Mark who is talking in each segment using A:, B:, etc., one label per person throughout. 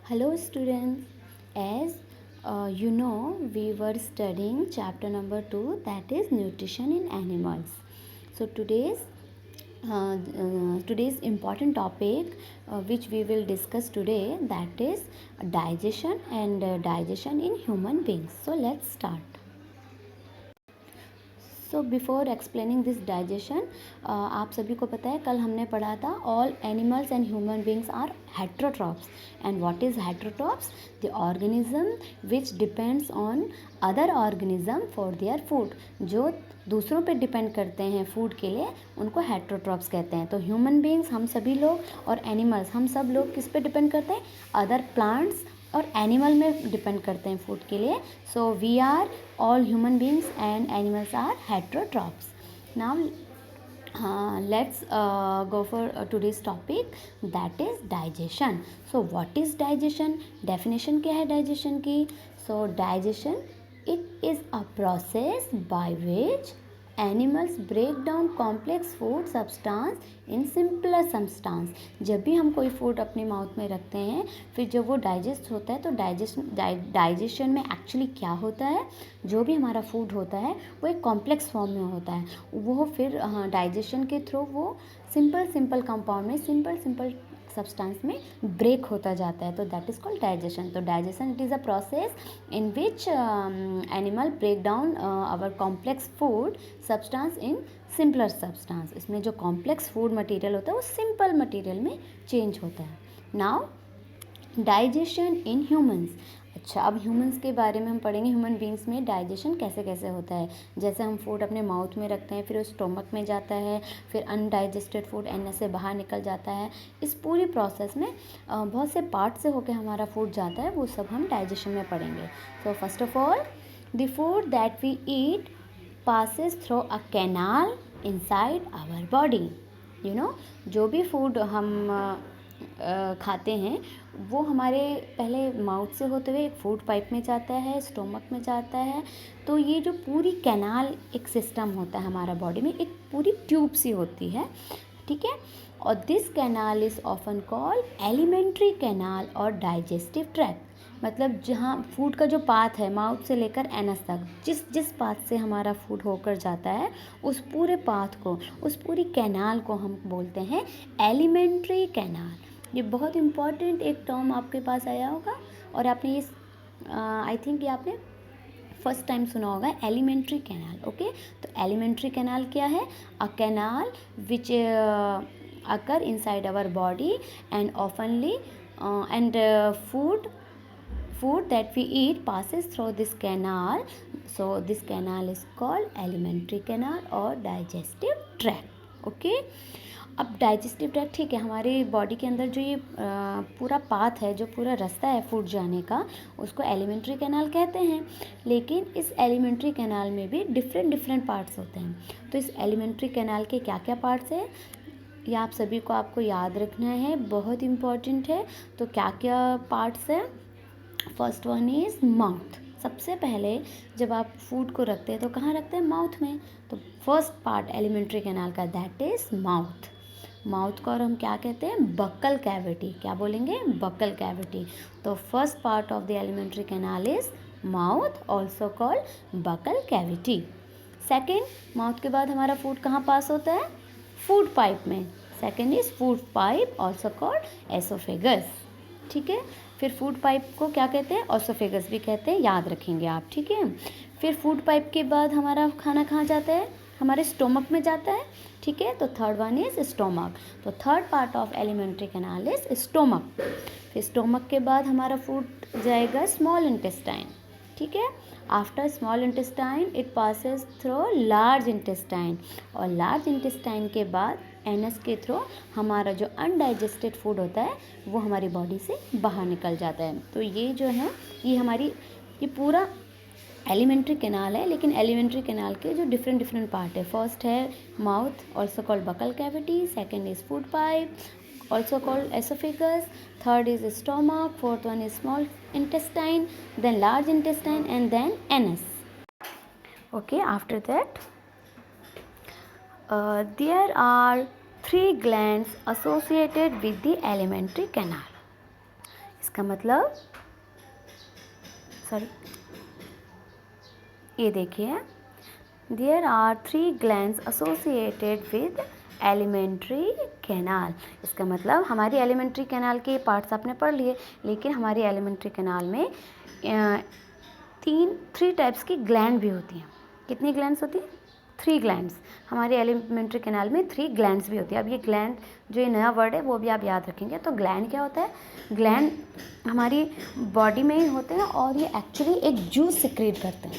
A: Hello students, as you know we were studying chapter number 2, that is nutrition in animals. So today's important topic which we will discuss today, that is digestion and digestion in human beings. So let's start. So before explaining this digestion, आप सभी को पता है कल हमने पढ़ा था all animals and human beings are heterotrophs. And what is heterotrophs? The organism which depends on other organism for their food. जो दूसरों पे डिपेंड करते हैं फूड के लिए उनको हेट्रोट्रॉप्स कहते हैं. तो ह्यूमन बींग्स हम सभी लोग और एनिमल्स हम सब लोग किस पे डिपेंड करते हैं? अदर प्लांट्स और एनिमल में डिपेंड करते हैं फूड के लिए. So we are all human beings and animals are heterotrophs. Now let's go for today's topic, that is digestion. So what is digestion? Definition क्या है digestion की? So digestion, it is a process by which animals break down complex food substance in simpler substance. जब भी हम कोई food अपने mouth में रखते हैं फिर जब वो डाइजेस्ट होता है तो डाइजेशन में एक्चुअली क्या होता है, जो भी हमारा फूड होता है वो एक कॉम्प्लेक्स फॉर्म में होता है. वो फिर डाइजेशन के थ्रू वो सिंपल कंपाउंड में सिंपल सब्सटेंस में ब्रेक होता जाता है. तो दैट इज़ कॉल्ड डाइजेशन. तो digestion it is a process in which animal break down our complex food substance in simpler substance. इसमें जो कॉम्प्लेक्स फूड मटेरियल होता है वो सिंपल मटेरियल में चेंज होता है. Now digestion in humans. अच्छा, अब ह्यूमंस के बारे में हम पढ़ेंगे. ह्यूमन बींग्स में डाइजेशन कैसे कैसे होता है. जैसे हम फूड अपने माउथ में रखते हैं फिर वो स्टोमक में जाता है, फिर अनडाइजेस्टेड फूड एनएस से बाहर निकल जाता है. इस पूरी प्रोसेस में बहुत से पार्ट से होकर हमारा फूड जाता है, वो सब हम डाइजेशन में पढ़ेंगे. तो first of all the food that we eat passes through a canal inside our body. जो भी फूड हम खाते हैं वो हमारे पहले माउथ से होते हुए एक फूड पाइप में जाता है, स्टोमक में जाता है. तो ये जो पूरी कैनाल एक सिस्टम होता है हमारा बॉडी में, एक पूरी ट्यूब सी होती है, ठीक है. और this canal is often called alimentary canal और डाइजेस्टिव ट्रैक्ट. मतलब जहाँ फूड का जो पाथ है माउथ से लेकर एनस तक, जिस पाथ से हमारा फूड होकर जाता है उस पूरे पाथ को, उस पूरी कैनाल को हम बोलते हैं एलिमेंट्री कैनाल. ये बहुत इम्पॉर्टेंट एक टर्म आपके पास आया होगा और आपने ये आई थिंक ये आपने फर्स्ट टाइम सुना होगा, एलिमेंट्री कैनाल. ओके, तो एलिमेंट्री कैनाल क्या है? A canal which occur inside our body and openly and food that we eat passes through this canal. So this canal is called alimentary canal or digestive tract. Okay, अब digestive tract, ठीक है, हमारी body के अंदर जो ये पूरा path है, जो पूरा रास्ता है फूड जाने का, उसको एलिमेंट्री कैनाल कहते हैं. लेकिन इस एलिमेंट्री कैनाल में भी डिफरेंट पार्ट्स होते हैं. तो इस एलिमेंट्री कैनाल के क्या क्या पार्ट्स हैं ये आप सभी को आपको याद रखना है, बहुत इम्पॉर्टेंट है. तो क्या क्या पार्ट्स हैं? First one is mouth. सबसे पहले जब आप फूड को रखते हैं तो कहाँ रखते हैं? माउथ में. तो फर्स्ट पार्ट एलिमेंट्री कैनाल का दैट इज़ माउथ. माउथ को और हम क्या कहते हैं? Buccal cavity. क्या बोलेंगे? Buccal cavity. तो first part of the alimentary canal is mouth, also called buccal cavity. Second, mouth के बाद हमारा फूड कहाँ पास होता है? फूड पाइप में. Second is food pipe, also called oesophagus. ठीक है, फिर फूड पाइप को क्या कहते हैं? ऑसोफेगस भी कहते हैं, याद रखेंगे आप, ठीक है. फिर फूड पाइप के बाद हमारा खाना कहाँ जाता है? हमारे स्टोमक में जाता है, ठीक है. तो थर्ड वन इज स्टोमक. तो third part of alimentary canal is stomach. फिर स्टोमक के बाद हमारा फूड जाएगा स्मॉल इंटेस्टाइन, ठीक है. After small intestine it passes through large intestine, और लार्ज इंटेस्टाइन के बाद एनस के थ्रू हमारा जो अनडाइजेस्टेड फूड होता है वो हमारी बॉडी से बाहर निकल जाता है. तो ये जो है ये पूरा एलिमेंट्री कैनाल है. लेकिन एलिमेंट्री कैनाल के जो डिफरेंट पार्ट है, फर्स्ट है mouth, also called buccal cavity. Second is food pipe, also called esophagus. Third is stomach. Fourth one is small intestine, then large intestine, and then anus. Okay, after that there are 3 glands associated with the alimentary canal. इसका मतलब sorry, ये देखिए, there are 3 glands associated with alimentary canal. इसका मतलब हमारी alimentary canal के parts आपने पढ़ लिए, लेकिन हमारी एलिमेंट्री कैनाल में 3 टाइप्स की ग्लैंड भी होती हैं। कितनी ग्लैंड्स होती हैं? 3 ग्लैंड्स। हमारे एलिमेंट्री कैनाल में 3 ग्लैंड्स भी होती है। अब ये ग्लैंड जो ये नया वर्ड है वो भी आप याद रखेंगे। तो ग्लैंड क्या होता है? ग्लैंड हमारी बॉडी में ही होते हैं और ये एक्चुअली एक जूस सिक्रेट करते हैं,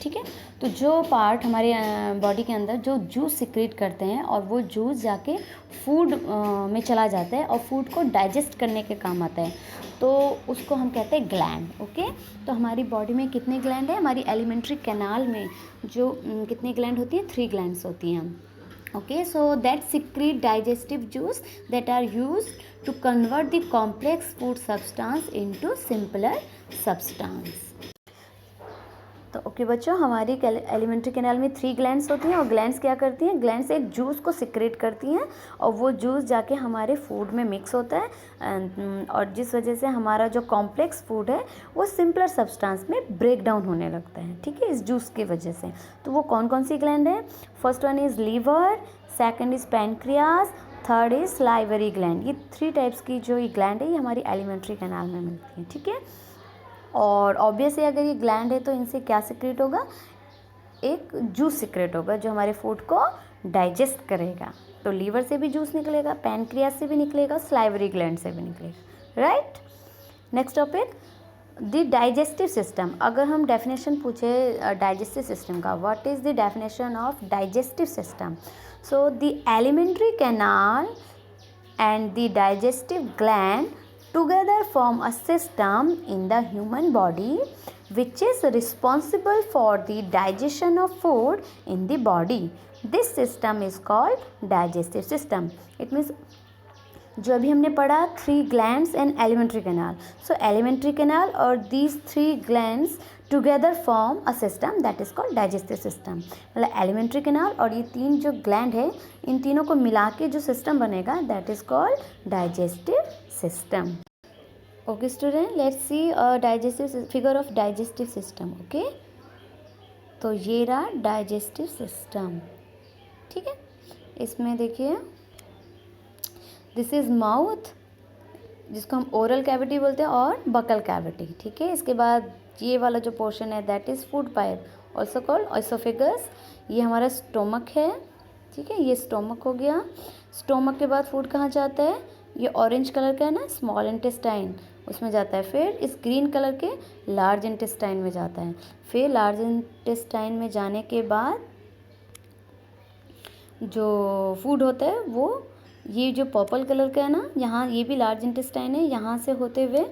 A: ठीक है। तो जो पार्ट हमारे बॉडी के अंदर जो जूस सिक्रेट करते हैं और वो जूस जाके फूड में चला जाता है और फूड को डाइजेस्ट करने के काम आता है, तो उसको हम कहते हैं ग्लैंड। ओके, तो हमारी बॉडी में कितने ग्लैंड है? हमारी एलिमेंट्री कैनाल में जो कितनी ग्लैंड होती हैं? 3 ग्लैंड्स होती हैं। Okay, so that secrete digestive juice that are used to convert the complex food substance into simpler substance. तो ओके बच्चों, हमारी एलिमेंट्री कैनाल में 3 ग्लैंड्स होती हैं और ग्लैंड्स क्या करती हैं? ग्लैंड्स एक जूस को सिक्रेट करती हैं और वो जूस जाके हमारे फूड में मिक्स होता है और जिस वजह से हमारा जो कॉम्प्लेक्स फूड है वो सिंपलर सब्सटेंस में ब्रेक डाउन होने लगता है, ठीक है, इस जूस की वजह से। तो वो कौन कौन सी ग्लैंड है? First one is liver, second is pancreas, third is salivary gland. ये 3 टाइप्स की जो ये ग्लैंड है ये हमारी एलिमेंट्री कैनाल में मिलती है, ठीक है। और ऑब्वियसली अगर ये ग्लैंड है तो इनसे क्या सिक्रेट होगा? एक जूस सिक्रेट होगा जो हमारे फूड को डाइजेस्ट करेगा। तो लीवर से भी जूस निकलेगा, पैनक्रियाज से भी निकलेगा, सलाइवरी ग्लैंड से भी निकलेगा, right. Next topic, the digestive system. अगर हम डेफिनेशन पूछे डाइजेस्टिव सिस्टम का, what is the definition of digestive system? So the alimentary canal and the digestive gland together form a system in the human body which is responsible for the digestion of food in the body. This system is called digestive system. It means जो अभी हमने पढ़ा 3 glands and alimentary canal. So alimentary canal और these 3 glands together form a system that is called digestive system. मतलब alimentary canal और ये 3 जो gland है इन तीनों को मिला के जो system बनेगा that is called digestive system. Okay student, let's see a digestive figure of digestive system. Okay, तो ये रहा digestive system, ठीक है। इसमें देखिए दिस इज़ माउथ जिसको हम ओरल कैविटी बोलते हैं और बकल कैविटी, ठीक है। इसके बाद ये वाला जो पोर्शन है that is food pipe also called oesophagus. ये हमारा स्टोमक है, ठीक है, ये स्टोमक हो गया। स्टोमक के बाद फूड कहाँ जाता है? ये ऑरेंज कलर का है ना, स्मॉल इंटेस्टाइन, उसमें जाता है। फिर इस ग्रीन कलर के लार्ज इंटेस्टाइन में जाता है। फिर लार्ज इंटेस्टाइन में जाने के बाद जो फूड होता है वो ये जो पर्पल कलर का है ना, यहाँ ये भी लार्ज इंटेस्टाइन है, यहाँ से होते हुए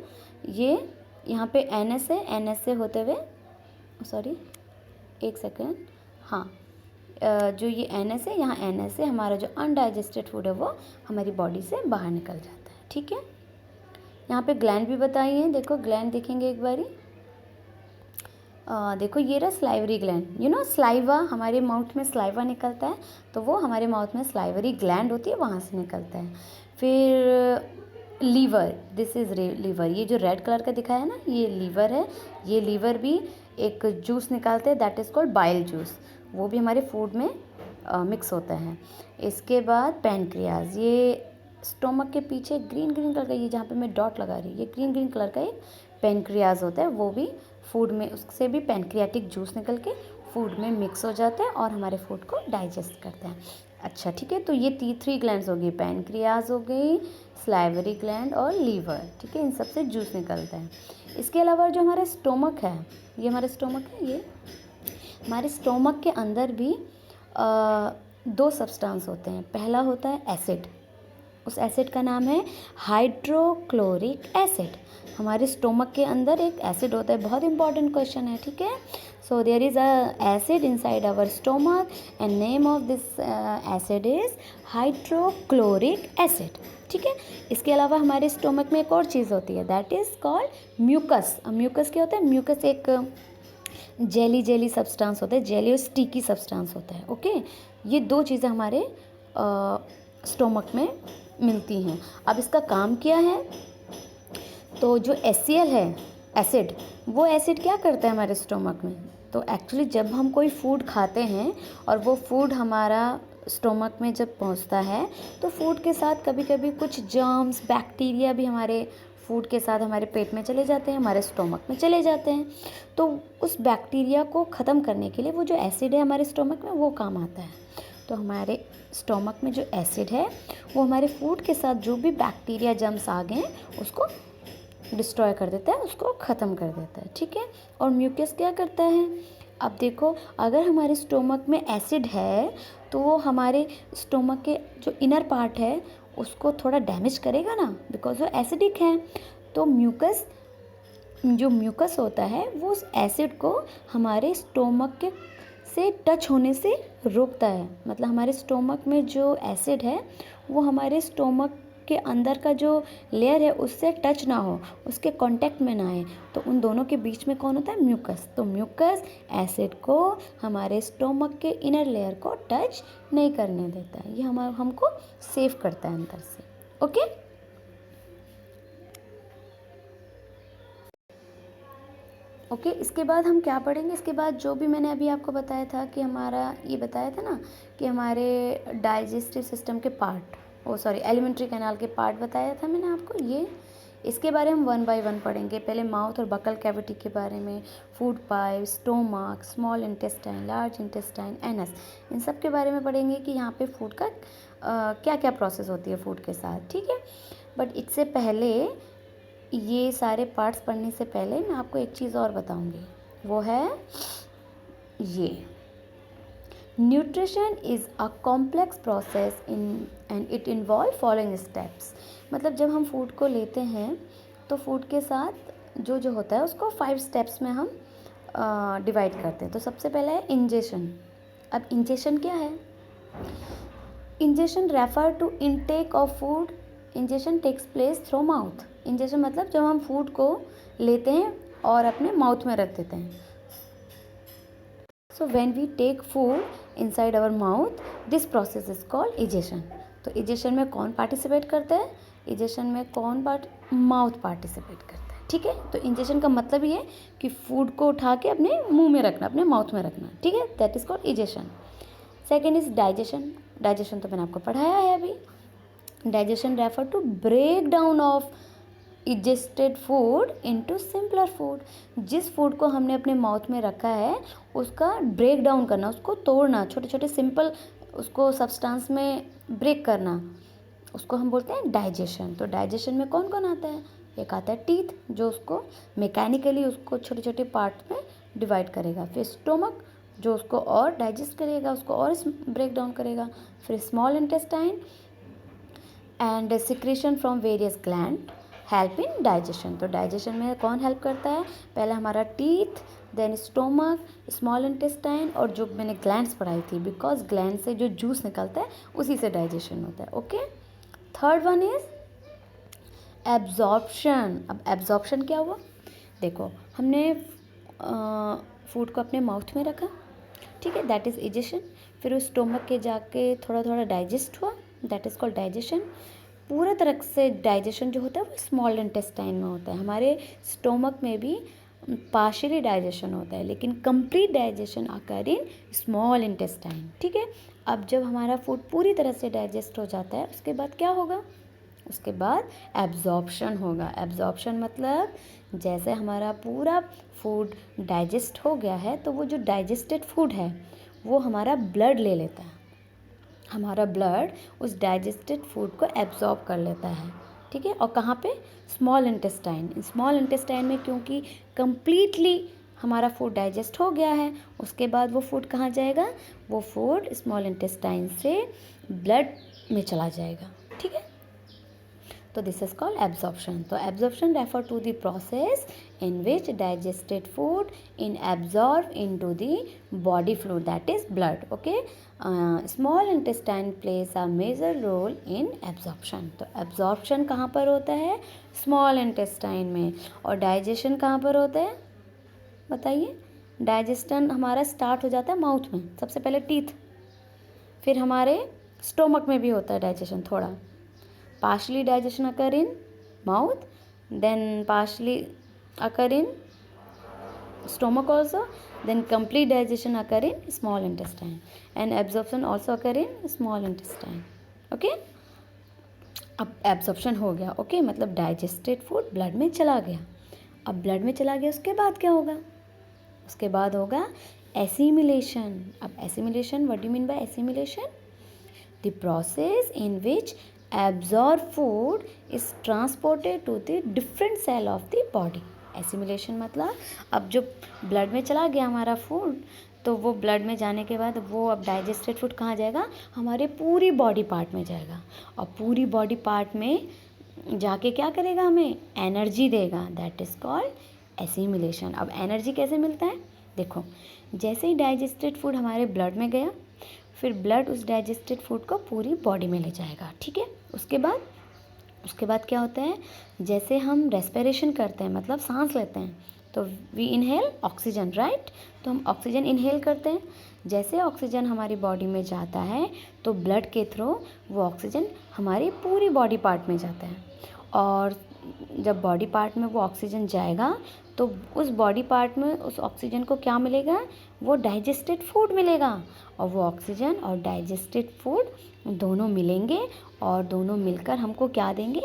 A: ये यहाँ पे एनएस है, एनएस से होते हुए सॉरी एक सेकेंड, हाँ जो ये एनएस है यहाँ एनएस है, हमारा जो अनडाइजेस्टेड फूड है वो हमारी बॉडी से बाहर निकल जाता है, ठीक है। यहाँ पे ग्लैंड भी बताई हैं, देखो ग्लैंड देखेंगे एक बारी। देखो ये रहा salivary gland, you know saliva, हमारे माउथ में स्लाइवा निकलता है तो वो हमारे माउथ में स्लाइवरी ग्लैंड होती है, वहाँ से निकलता है। फिर लीवर, दिस इज़ लीवर, ये जो रेड कलर का दिखाया है ना ये लीवर है। ये लीवर भी एक जूस निकालते हैं that is called bile juice, वो भी हमारे फूड में मिक्स होता है। इसके बाद पैनक्रियाज, ये स्टोमक के पीछे ग्रीन ग्रीन कलर का, ये जहाँ पे मैं डॉट लगा रही हूँ ये ग्रीन ग्रीन कलर का एक पैनक्रियाज होता है, वो भी फूड में उससे भी पैनक्रियाटिक जूस निकल के फूड में मिक्स हो जाता है और हमारे फूड को डाइजेस्ट करता है। अच्छा ठीक है, तो ये 3 ग्लैंड्स हो गई, पैनक्रियाज हो गई, स्लाइवरी ग्लैंड और लीवर, ठीक है, इन सब से जूस निकलता है। इसके अलावा जो हमारा स्टोमक है, ये हमारा स्टोमक है, ये हमारे स्टोमक के अंदर भी 2 सब्सटेंस होते हैं। पहला होता है एसिड, उस एसिड का नाम है हाइड्रोक्लोरिक एसिड। हमारे स्टोमक के अंदर एक एसिड होता है, बहुत इंपॉर्टेंट क्वेश्चन है, ठीक है। So there is a acid inside our stomach and name of this acid is hydrochloric acid, ठीक है। इसके अलावा हमारे स्टोमक में एक और चीज़ होती है that is called mucus. Mucus क्या होता है? म्यूकस एक जेली सब्सटेंस होता है, जेली और स्टिकी सब्सटेंस होता है, ओके। ये 2 चीज़ें हमारे स्टोमक में मिलती हैं। अब इसका काम क्या है? तो जो HCl है, एसिड, वो एसिड क्या करता है हमारे स्टोमक में? तो एक्चुअली जब हम कोई फूड खाते हैं और वो फूड हमारा स्टोमक में जब पहुंचता है, तो फूड के साथ कभी कभी कुछ जर्म्स, बैक्टीरिया भी हमारे फूड के साथ हमारे पेट में चले जाते हैं, हमारे स्टोमक में चले जाते हैं। तो उस बैक्टीरिया को ख़त्म करने के लिए वो जो एसिड है हमारे स्टोमक में, वो काम आता है। तो हमारे स्टोमक में जो एसिड है वो हमारे फूड के साथ जो भी बैक्टीरिया, जर्म्स आ गए हैं उसको डिस्ट्रॉय कर देता है, उसको ख़त्म कर देता है, ठीक है। और म्यूकस क्या करता है? अब देखो, अगर हमारे स्टोमक में एसिड है तो वो हमारे स्टोमक के जो इनर पार्ट है उसको थोड़ा डैमेज करेगा ना, बिकॉज वो एसिडिक है। तो जो म्यूकस होता है वो उस एसिड को हमारे स्टोमक के से टच होने से रोकता है। मतलब हमारे स्टोमक में जो एसिड है वो हमारे स्टोमक के अंदर का जो लेयर है उससे टच ना हो, उसके कांटेक्ट में ना आए। तो उन दोनों के बीच में कौन होता है? म्यूकस। तो म्यूकस एसिड को हमारे स्टोमक के इनर लेयर को टच नहीं करने देता है, ये हमको सेव करता है अंदर से। Okay, okay. इसके बाद हम क्या पढ़ेंगे? इसके बाद जो भी मैंने अभी आपको बताया था कि हमारा ये बताया था ना कि हमारे डाइजेस्टिव सिस्टम के पार्ट, एलिमेंट्री कैनाल के पार्ट बताया था मैंने आपको, ये इसके बारे में हम 1 बाय 1 पढ़ेंगे। पहले माउथ और बकल कैविटी के बारे में, food pipe, stomach, small intestine, large intestine, anus, इन सब के बारे में पढ़ेंगे कि यहाँ पे फूड का क्या क्या प्रोसेस होती है फूड के साथ, ठीक है। बट इससे पहले, ये सारे पार्ट्स पढ़ने से पहले मैं आपको एक चीज़ और बताऊंगी, वो है ये, nutrition is a complex process in and it involve following steps. मतलब जब हम फूड को लेते हैं तो फूड के साथ जो जो होता है उसको 5 स्टेप्स में हम डिवाइड करते हैं। तो सबसे पहला है इंजेशन। अब इंजेशन क्या है? Ingestion refer to intake of food. Ingestion takes place through mouth. Ingestion मतलब जब हम फूड को लेते हैं और अपने माउथ में रख देते हैं। So when we take food inside our mouth, this process is called ingestion. तो इजेशन में कौन पार्टिसिपेट करता है? इजेशन में माउथ पार्टिसिपेट करता है, ठीक है। तो इंजेशन का मतलब ये है कि फूड को उठा के अपने मुंह में रखना, अपने माउथ में रखना, ठीक है। That is called ingestion. Second is digestion. Digestion तो मैंने आपको पढ़ाया है अभी। Digestion refer to break down of ingested food into simpler food. जिस फूड को हमने अपने माउथ में रखा है उसका ब्रेक डाउन करना, उसको तोड़ना, छोटे छोटे सिंपल उसको सब्सटेंस में ब्रेक करना, उसको हम बोलते हैं डाइजेशन। तो डाइजेशन में कौन कौन आता है? एक आता है टीथ, जो उसको मैकेनिकली उसको छोटे छोटे पार्ट में डिवाइड करेगा। फिर स्टोमक, जो उसको और डाइजेस्ट करेगा, उसको और ब्रेक डाउन करेगा। फिर small intestine and secretion from various gland help in digestion. तो डाइजेशन में कौन हेल्प करता है? पहले हमारा teeth, then stomach, small intestine, और जो मैंने ग्लैंड्स पढ़ाई थी, बिकॉज ग्लैंड से जो जूस निकलता है उसी से डाइजेशन होता है। Okay, third one is absorption. अब एब्जॉर्प्शन क्या हुआ? देखो, हमने फूड को अपने माउथ में रखा, ठीक है, दैट इज़ इजेशन। फिर उस स्टोमक के जाके थोड़ा थोड़ा डाइजेस्ट हुआ, दैट इज़ कॉल्ड डाइजेशन। पूरा तरह से डाइजेशन जो होता है वो स्मॉल इंटेस्टाइन में होता है। हमारे स्टोमक में भी पार्शियली डाइजेशन होता है, लेकिन complete digestion occur in small intestine, ठीक है। अब जब हमारा फूड पूरी तरह से डाइजेस्ट हो जाता है उसके बाद क्या होगा? उसके बाद एब्जॉर्प्शन होगा। एब्जॉर्प्शन मतलब जैसे हमारा पूरा फूड डाइजेस्ट हो गया है तो वो जो डाइजेस्टेड फूड है वो हमारा ब्लड ले लेता है। हमारा ब्लड उस डाइजेस्टेड फूड को एब्जॉर्ब कर लेता है, ठीक है। और कहाँ पे? Small intestine. स्मॉल इंटेस्टाइन में क्योंकि कंप्लीटली हमारा फूड डाइजेस्ट हो गया है, उसके बाद वो फूड कहाँ जाएगा? वो फूड स्मॉल इंटेस्टाइन से ब्लड में चला जाएगा, ठीक है। तो दिस इज कॉल्ड एब्जॉर्प्शन। तो absorption refer to the process in which digested food in absorb into the body fluid, that is blood. Okay, small intestine plays a major role in absorption. तो absorption कहाँ पर होता है? small intestine में। और digestion कहाँ पर होता है? बताइए। डाइजेशन हमारा स्टार्ट हो जाता है माउथ में, सबसे पहले टीथ, फिर हमारे स्टोमक में भी होता है डाइजेशन थोड़ा। Partially digestion occur in mouth then partially occur in stomach also, then complete digestion occur in small intestine, and absorption also occur in small intestine. Okay, अब एब्जॉर्प्शन हो गया, ओके मतलब डाइजेस्टेड फूड ब्लड में चला गया. अब blood में चला गया, उसके बाद क्या होगा? उसके बाद होगा एसिमिलेशन. अब assimilation, what do you mean by assimilation? The process in which absorbed food is transported to the different cell of the body. Assimilation मतलब अब जो ब्लड में चला गया हमारा फूड, तो वो ब्लड में जाने के बाद वो अब डाइजेस्टेड फूड कहाँ जाएगा? हमारे पूरी बॉडी पार्ट में जाएगा, और पूरी बॉडी पार्ट में जाके क्या करेगा? हमें एनर्जी देगा. That is called assimilation. अब एनर्जी कैसे मिलता है? देखो, जैसे ही डाइजेस्टेड फूड हमारे ब्लड में गया, फिर ब्लड उस डाइजेस्टेड फूड को पूरी बॉडी में ले जाएगा. ठीक है, उसके बाद क्या होता है? जैसे हम रेस्पिरेशन करते हैं, मतलब सांस लेते हैं, तो वी इनहेल ऑक्सीजन, राइट? तो हम ऑक्सीजन इनहेल करते हैं. जैसे ऑक्सीजन हमारी बॉडी में जाता है, तो ब्लड के थ्रू वो ऑक्सीजन हमारी पूरी बॉडी पार्ट में जाता है. और जब बॉडी पार्ट में वो ऑक्सीजन जाएगा, तो उस बॉडी पार्ट में उस ऑक्सीजन को क्या मिलेगा? वो डाइजेस्टेड फूड मिलेगा. और वो ऑक्सीजन और डाइजेस्टेड फूड दोनों मिलेंगे, और दोनों मिलकर हमको क्या देंगे?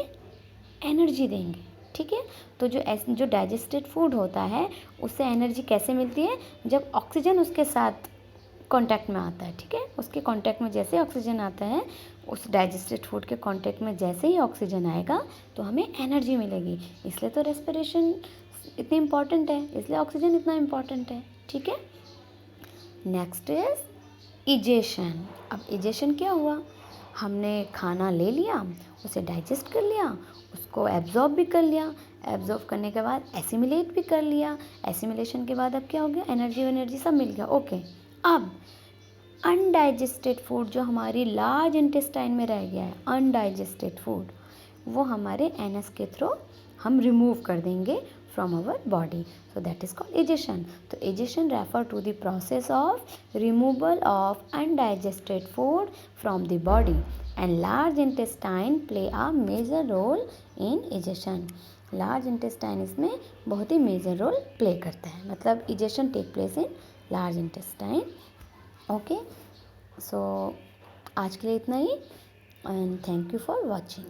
A: एनर्जी देंगे. ठीक है, तो जो डाइजेस्टेड फूड होता है, उससे एनर्जी कैसे मिलती है? जब ऑक्सीजन उसके साथ कांटेक्ट में आता है. ठीक है, उसके कांटेक्ट में जैसे ऑक्सीजन आता है, उस डाइजेस्टेड फूड के कांटेक्ट में जैसे ही ऑक्सीजन आएगा, तो हमें एनर्जी मिलेगी. इसलिए तो रेस्पिरेशन इतनी इम्पॉर्टेंट है, इसलिए ऑक्सीजन इतना इम्पॉर्टेंट है. ठीक है, नेक्स्ट इज इजेशन. अब इजेशन क्या हुआ? हमने खाना ले लिया, उसे डाइजेस्ट कर लिया, उसको एब्जॉर्ब भी कर लिया, एब्जॉर्ब करने के बाद एसिमिलेट भी कर लिया. एसिमिलेशन के बाद अब क्या हो गया? एनर्जी सब मिल गया. ओके, अब अनडाइजेस्टेड फूड जो हमारी लार्ज इंटेस्टाइन में रह गया है, अनडाइजेस्टेड फूड, वो हमारे एनस के थ्रू हम रिमूव कर देंगे from our body. So that is called egestion. So egestion refer to the process of removal of undigested food from the body, and large intestine play a major role in egestion. Large intestine इसमें बहुत ही major role play करता है, मतलब egestion take place in large intestine. Okay, so आज के लिए इतना ही, and thank you for watching.